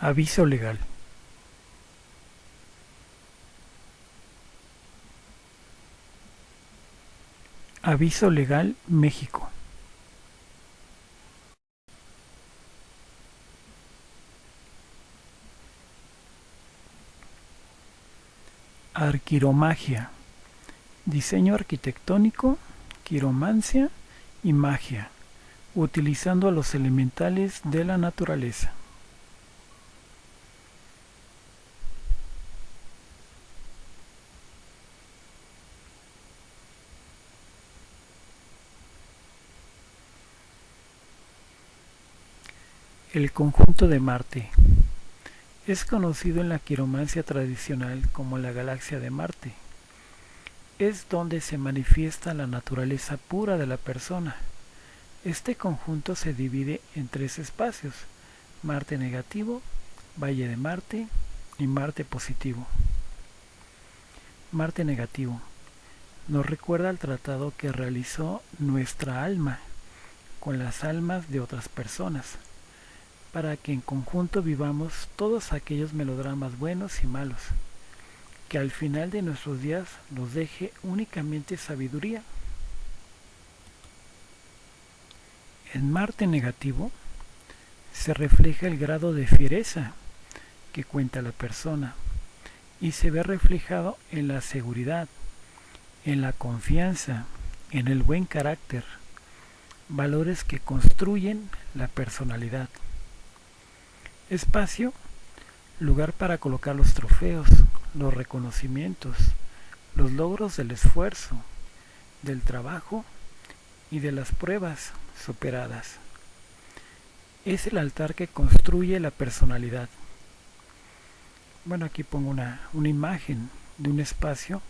Aviso legal. Aviso legal México. Arquiromagia. Diseño arquitectónico, quiromancia y magia, utilizando a los elementales de la naturaleza. El conjunto de Marte. Es conocido en la quiromancia tradicional como la galaxia de Marte. Es donde se manifiesta la naturaleza pura de la persona. Este conjunto se divide en tres espacios: Marte negativo, Valle de Marte y Marte positivo. Marte negativo nos recuerda al tratado que realizó nuestra alma con las almas de otras personas, para que en conjunto vivamos todos aquellos melodramas buenos y malos, que al final de nuestros días nos deje únicamente sabiduría. En Marte negativo se refleja el grado de fiereza que cuenta la persona y se ve reflejado en la seguridad, en la confianza, en el buen carácter, valores que construyen la personalidad. Espacio, lugar para colocar los trofeos, los reconocimientos, los logros del esfuerzo, del trabajo y de las pruebas superadas. Es el altar que construye la personalidad. Bueno, aquí pongo una imagen de un espacio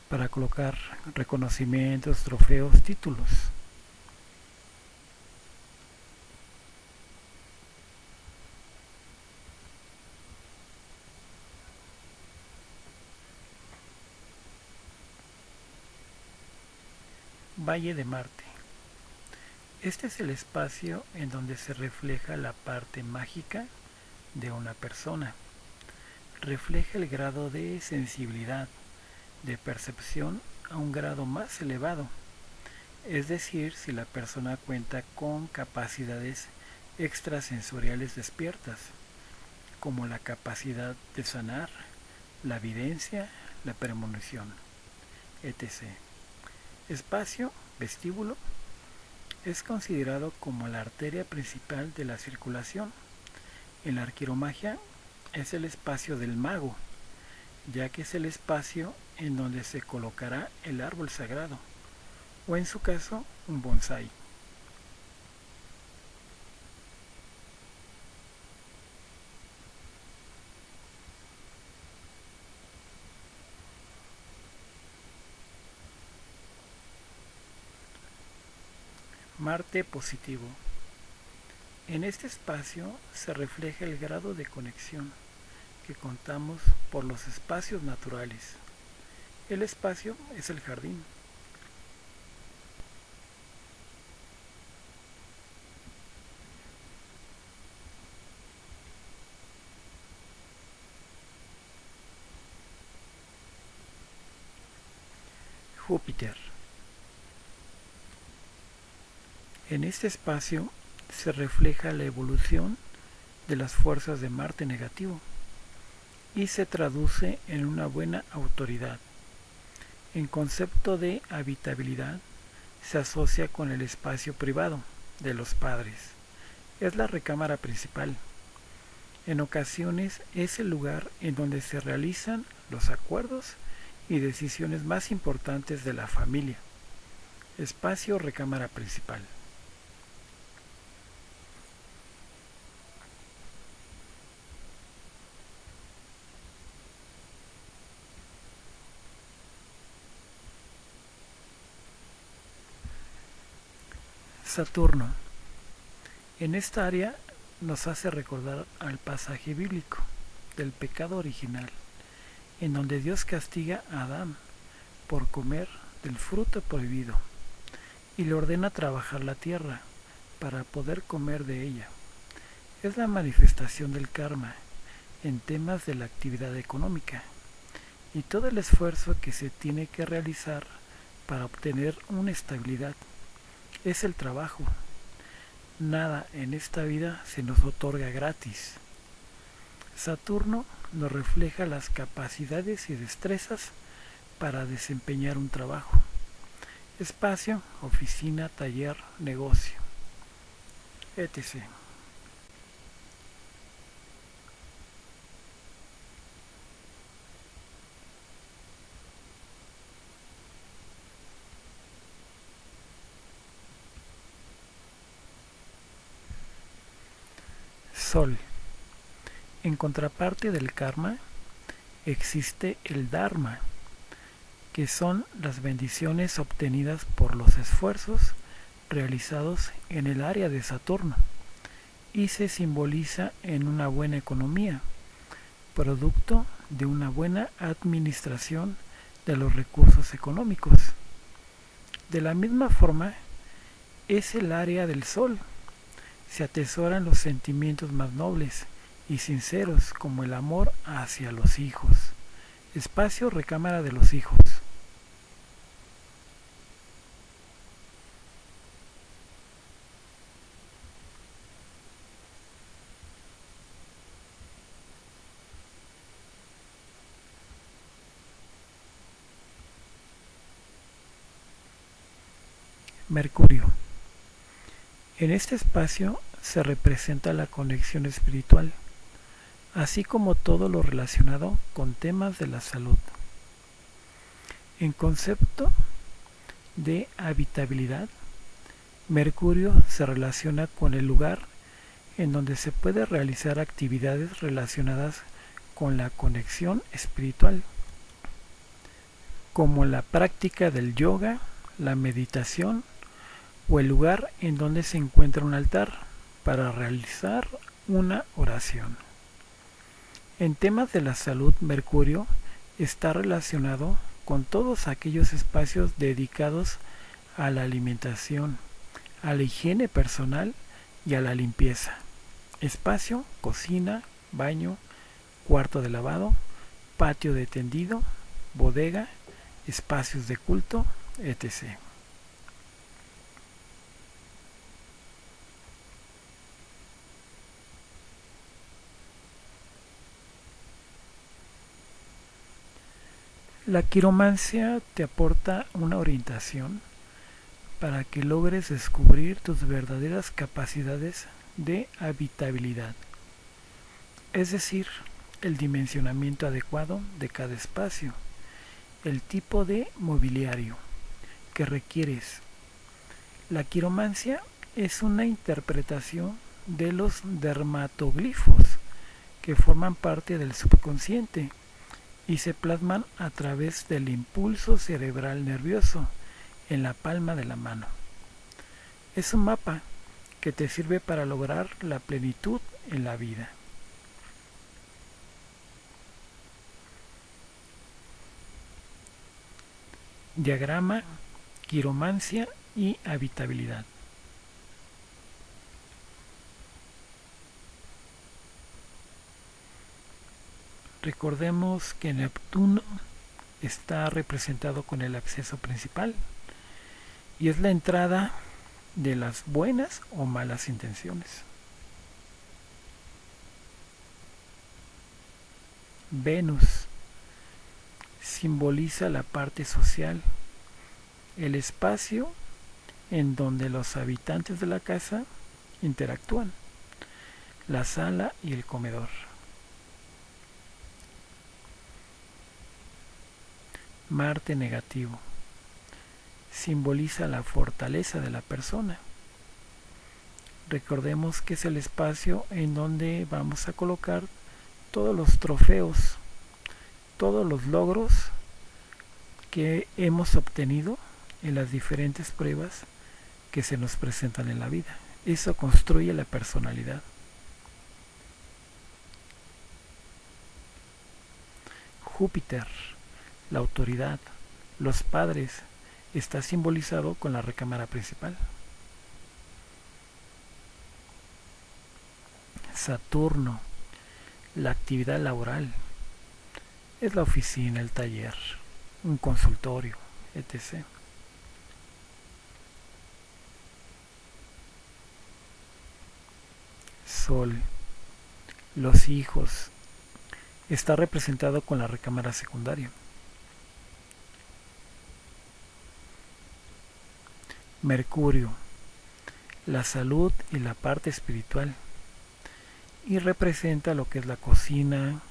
para colocar reconocimientos, trofeos, títulos. Valle de Marte. Este es el espacio en donde se refleja la parte mágica de una persona. Refleja el grado de sensibilidad, de percepción a un grado más elevado. Es decir, si la persona cuenta con capacidades extrasensoriales despiertas, como la capacidad de sanar, la evidencia, la premonición, etc. Espacio, vestíbulo, es considerado como la arteria principal de la circulación. En la arquiromagia es el espacio del mago, ya que es el espacio en donde se colocará el árbol sagrado, o en su caso, un bonsái. Marte positivo. En este espacio se refleja el grado de conexión que contamos por los espacios naturales. El espacio es el jardín. Júpiter. En este espacio se refleja la evolución de las fuerzas de Marte negativo y se traduce en una buena autoridad. En concepto de habitabilidad se asocia con el espacio privado de los padres. Es la recámara principal. En ocasiones es el lugar en donde se realizan los acuerdos y decisiones más importantes de la familia. Espacio recámara principal. Saturno. En esta área nos hace recordar al pasaje bíblico del pecado original, en donde Dios castiga a Adán por comer del fruto prohibido y le ordena trabajar la tierra para poder comer de ella. Es la manifestación del karma en temas de la actividad económica y todo el esfuerzo que se tiene que realizar para obtener una estabilidad. Es el trabajo. Nada en esta vida se nos otorga gratis. Saturno nos refleja las capacidades y destrezas para desempeñar un trabajo. Espacio, oficina, taller, negocio, etc. Sol. En contraparte del karma existe el dharma, que son las bendiciones obtenidas por los esfuerzos realizados en el área de Saturno y se simboliza en una buena economía, producto de una buena administración de los recursos económicos. De la misma forma, es el área del Sol. Se atesoran los sentimientos más nobles y sinceros como el amor hacia los hijos. Espacio, recámara de los hijos. Mercurio. En este espacio se representa la conexión espiritual, así como todo lo relacionado con temas de la salud. En concepto de habitabilidad, Mercurio se relaciona con el lugar en donde se puede realizar actividades relacionadas con la conexión espiritual, como la práctica del yoga, la meditación o el lugar en donde se encuentra un altar para realizar una oración. En temas de la salud, Mercurio está relacionado con todos aquellos espacios dedicados a la alimentación, a la higiene personal y a la limpieza. Espacio, cocina, baño, cuarto de lavado, patio de tendido, bodega, espacios de culto, etc. La quiromancia te aporta una orientación para que logres descubrir tus verdaderas capacidades de habitabilidad, es decir, el dimensionamiento adecuado de cada espacio, el tipo de mobiliario que requieres. La quiromancia es una interpretación de los dermatoglifos que forman parte del subconsciente y se plasman a través del impulso cerebral nervioso en la palma de la mano. Es un mapa que te sirve para lograr la plenitud en la vida. Diagrama, quiromancia y habitabilidad. Recordemos que Neptuno está representado con el acceso principal y es la entrada de las buenas o malas intenciones. Venus simboliza la parte social, el espacio en donde los habitantes de la casa interactúan, la sala y el comedor. Marte negativo simboliza la fortaleza de la persona. Recordemos que es el espacio en donde vamos a colocar todos los trofeos, todos los logros que hemos obtenido en las diferentes pruebas que se nos presentan en la vida. Eso construye la personalidad. Júpiter, la autoridad, los padres, está simbolizado con la recámara principal. Saturno, La actividad laboral es la oficina, el taller, un consultorio, etc. Sol, los hijos, está representado con la recámara secundaria. Mercurio, la salud y la parte espiritual, y representa lo que es la cocina,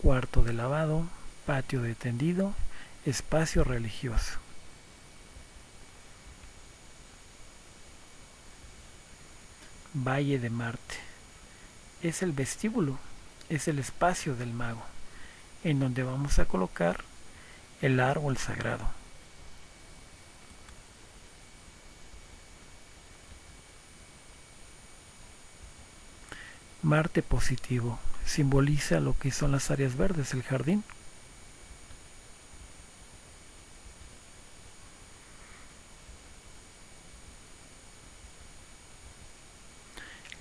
cuarto de lavado, patio de tendido, espacio religioso. Valle de Marte, es el vestíbulo, es el espacio del mago, en donde vamos a colocar el árbol sagrado. Marte positivo simboliza lo que son las áreas verdes, el jardín.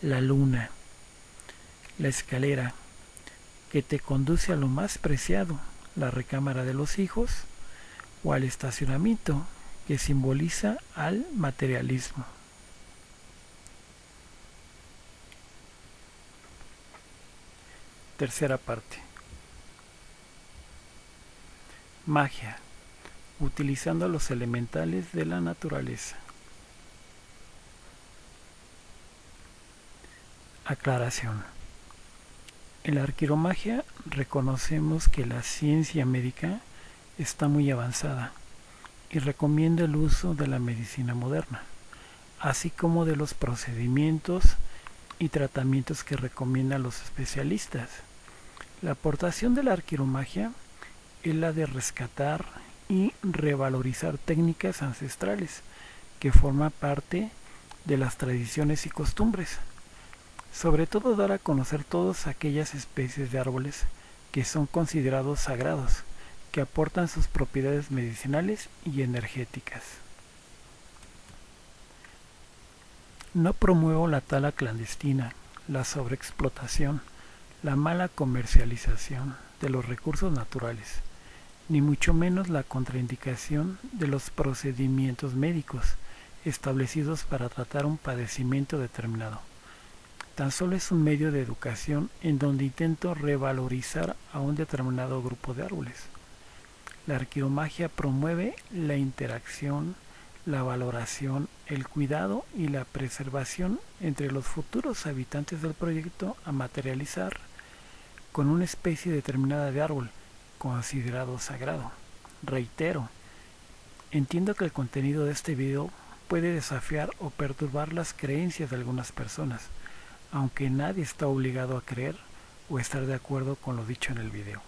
La luna, la escalera que te conduce a lo más preciado, la recámara de los hijos, o al estacionamiento, que simboliza al materialismo. Tercera parte. Magia, utilizando los elementales de la naturaleza. Aclaración. En la arquiromagia reconocemos que la ciencia médica está muy avanzada y recomienda el uso de la medicina moderna, así como de los procedimientos y tratamientos que recomiendan los especialistas. La aportación de la arquiromagia es la de rescatar y revalorizar técnicas ancestrales que forman parte de las tradiciones y costumbres. Sobre todo dar a conocer todas aquellas especies de árboles que son considerados sagrados, que aportan sus propiedades medicinales y energéticas. No promuevo la tala clandestina, la sobreexplotación, la mala comercialización de los recursos naturales, ni mucho menos la contraindicación de los procedimientos médicos establecidos para tratar un padecimiento determinado. Tan solo es un medio de educación en donde intento revalorizar a un determinado grupo de árboles. La arqueomagia promueve la interacción, la valoración, el cuidado y la preservación entre los futuros habitantes del proyecto a materializar con una especie determinada de árbol considerado sagrado. Reitero, entiendo que el contenido de este video puede desafiar o perturbar las creencias de algunas personas, aunque nadie está obligado a creer o estar de acuerdo con lo dicho en el video.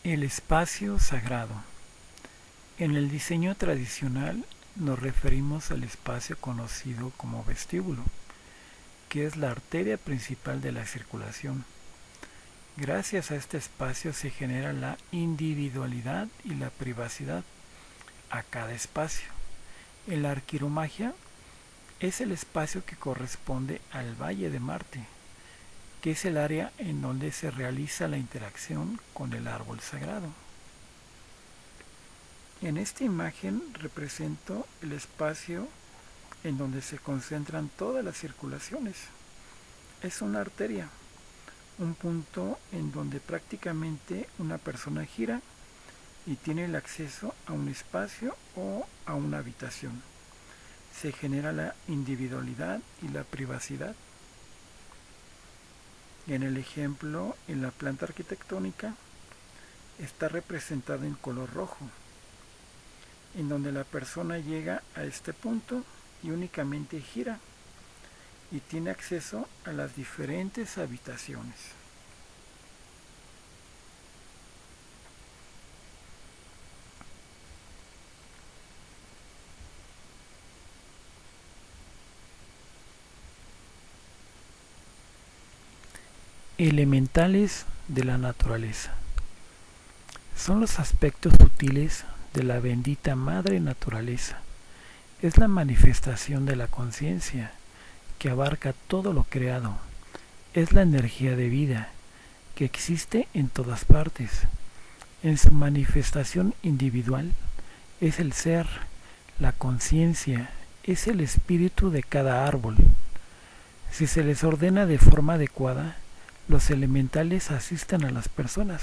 El espacio sagrado. En el diseño tradicional nos referimos al espacio conocido como vestíbulo, que es la arteria principal de la circulación. Gracias a este espacio se genera la individualidad y la privacidad a cada espacio. En la arquiromagia es el espacio que corresponde al Valle de Marte, que es el área en donde se realiza la interacción con el árbol sagrado. En esta imagen represento el espacio en donde se concentran todas las circulaciones. Es una arteria, un punto en donde prácticamente una persona gira y tiene el acceso a un espacio o a una habitación. Se genera la individualidad y la privacidad. En el ejemplo, en la planta arquitectónica, está representada en color rojo, en donde la persona llega a este punto y únicamente gira y tiene acceso a las diferentes habitaciones. Elementales de la naturaleza. Son los aspectos sutiles de la bendita madre naturaleza. Es la manifestación de la conciencia que abarca todo lo creado. Es la energía de vida que existe en todas partes. En su manifestación individual es el ser, la conciencia, es el espíritu de cada árbol. Si se les ordena de forma adecuada, los elementales asisten a las personas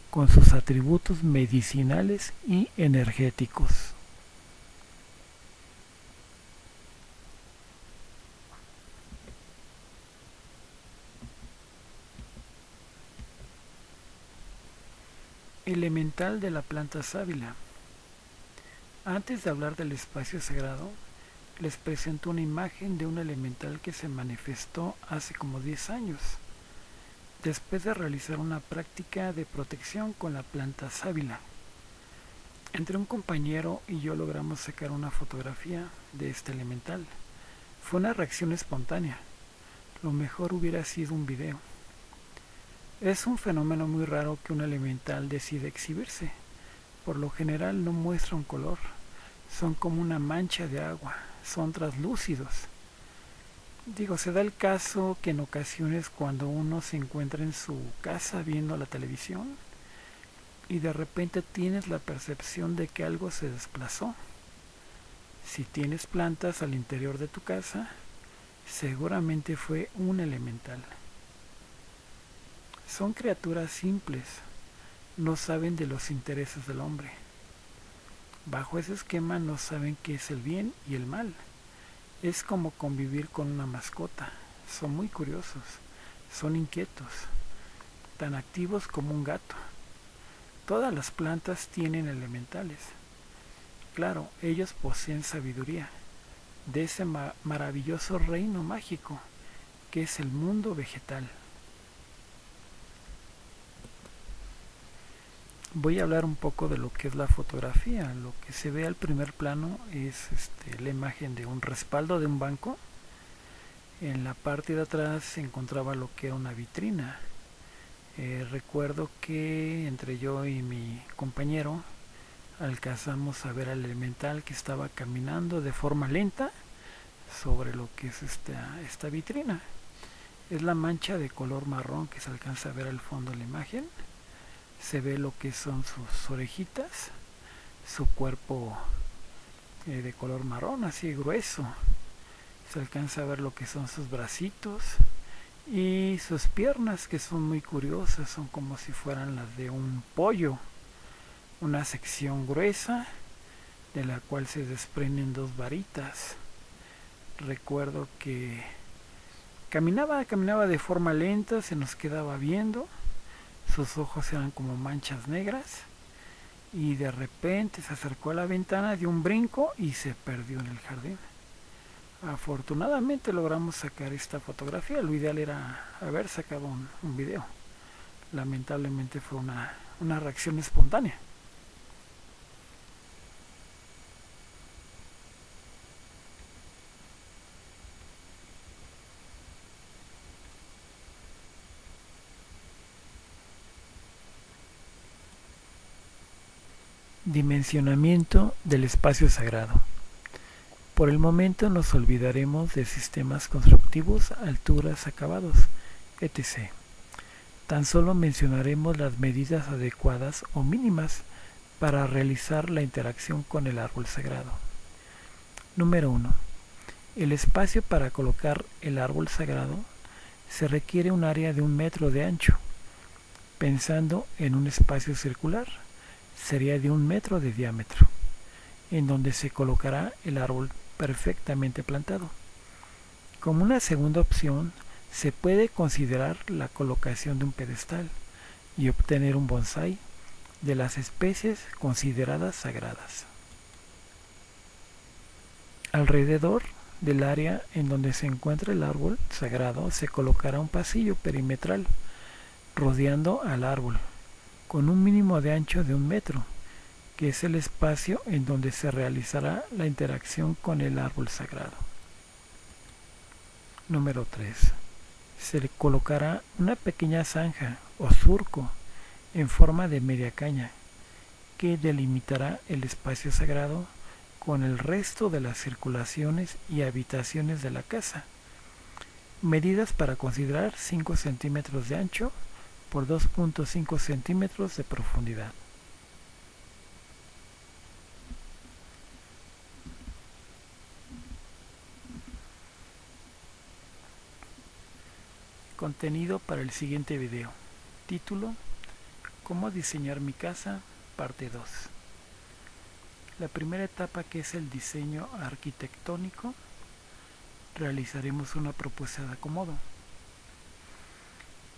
con sus atributos medicinales y energéticos. Elemental de la planta sábila. Antes de hablar del espacio sagrado, les presento una imagen de un elemental que se manifestó hace como 10 años, después de realizar una práctica de protección con la planta sábila. Entre un compañero y yo logramos sacar una fotografía de este elemental. Fue una reacción espontánea. Lo mejor hubiera sido un video. Es un fenómeno muy raro que un elemental decida exhibirse. Por lo general no muestra un color. Son como una mancha de agua. Son translúcidos. Se da el caso que en ocasiones cuando uno se encuentra en su casa viendo la televisión y de repente tienes la percepción de que algo se desplazó. Si tienes plantas al interior de tu casa, seguramente fue un elemental. Son criaturas simples, no saben de los intereses del hombre. Bajo ese esquema no saben qué es el bien y el mal. Es como convivir con una mascota. Son muy curiosos, son inquietos, tan activos como un gato. Todas las plantas tienen elementales. Claro, ellos poseen sabiduría de ese maravilloso reino mágico que es el mundo vegetal. Voy a hablar un poco de lo que es la fotografía. Lo que se ve al primer plano es la imagen de un respaldo de un banco. En la parte de atrás se encontraba lo que era una vitrina. Recuerdo que entre yo y mi compañero alcanzamos a ver al elemental que estaba caminando de forma lenta sobre lo que es esta vitrina. Es la mancha de color marrón que se alcanza a ver al fondo de la imagen. Se ve lo que son sus orejitas, su cuerpo de color marrón, así grueso. Se alcanza a ver lo que son sus bracitos y sus piernas, que son muy curiosas, son como si fueran las de un pollo. Una sección gruesa de la cual se desprenden dos varitas. Recuerdo que caminaba de forma lenta, se nos quedaba viendo. Sus ojos eran como manchas negras y de repente se acercó a la ventana, dio un brinco y se perdió en el jardín. Afortunadamente logramos sacar esta fotografía. Lo ideal era haber sacado un video. Lamentablemente fue una reacción espontánea. Dimensionamiento del espacio sagrado. Por el momento nos olvidaremos de sistemas constructivos, alturas, acabados, etc. Tan solo mencionaremos las medidas adecuadas o mínimas para realizar la interacción con el árbol sagrado. Número 1. El espacio para colocar el árbol sagrado se requiere un área de 1 metro de ancho. Pensando en un espacio circular, sería de 1 metro de diámetro, en donde se colocará el árbol perfectamente plantado. Como una segunda opción, se puede considerar la colocación de un pedestal y obtener un bonsái de las especies consideradas sagradas. Alrededor del área en donde se encuentra el árbol sagrado se colocará un pasillo perimetral rodeando al árbol, con un mínimo de ancho de 1 metro, que es el espacio en donde se realizará la interacción con el árbol sagrado. Número 3. Se le colocará una pequeña zanja o surco en forma de media caña que delimitará el espacio sagrado con el resto de las circulaciones y habitaciones de la casa. Medidas para considerar: 5 centímetros de ancho por 2.5 centímetros de profundidad. Contenido para el siguiente video. Título: ¿Cómo diseñar mi casa? Parte 2. La primera etapa, que es el diseño arquitectónico, realizaremos una propuesta de acomodo.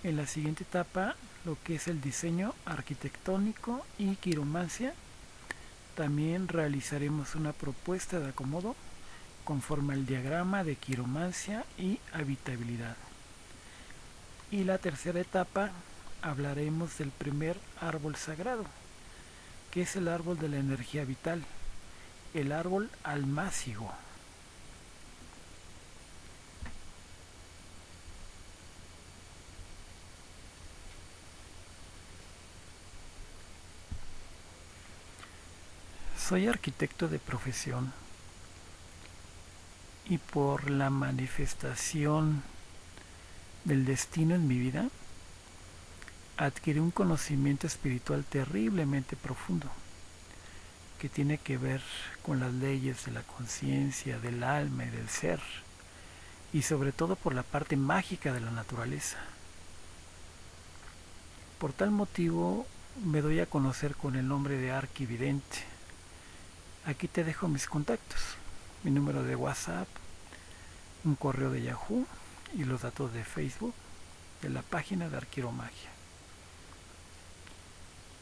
En la siguiente etapa, lo que es el diseño arquitectónico y quiromancia, también realizaremos una propuesta de acomodo conforme al diagrama de quiromancia y habitabilidad. Y la tercera etapa, hablaremos del primer árbol sagrado, que es el árbol de la energía vital, el árbol almácigo. Soy arquitecto de profesión y por la manifestación del destino en mi vida, adquirí un conocimiento espiritual terriblemente profundo, que tiene que ver con las leyes de la conciencia, del alma y del ser, y sobre todo por la parte mágica de la naturaleza. Por tal motivo me doy a conocer con el nombre de Arquividente. Aquí te dejo mis contactos, mi número de WhatsApp, un correo de Yahoo y los datos de Facebook de la página de Arquiromagia.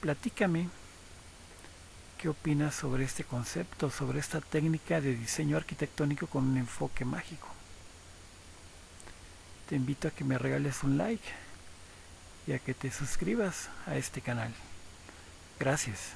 Platícame qué opinas sobre este concepto, sobre esta técnica de diseño arquitectónico con un enfoque mágico. Te invito a que me regales un like y a que te suscribas a este canal. Gracias.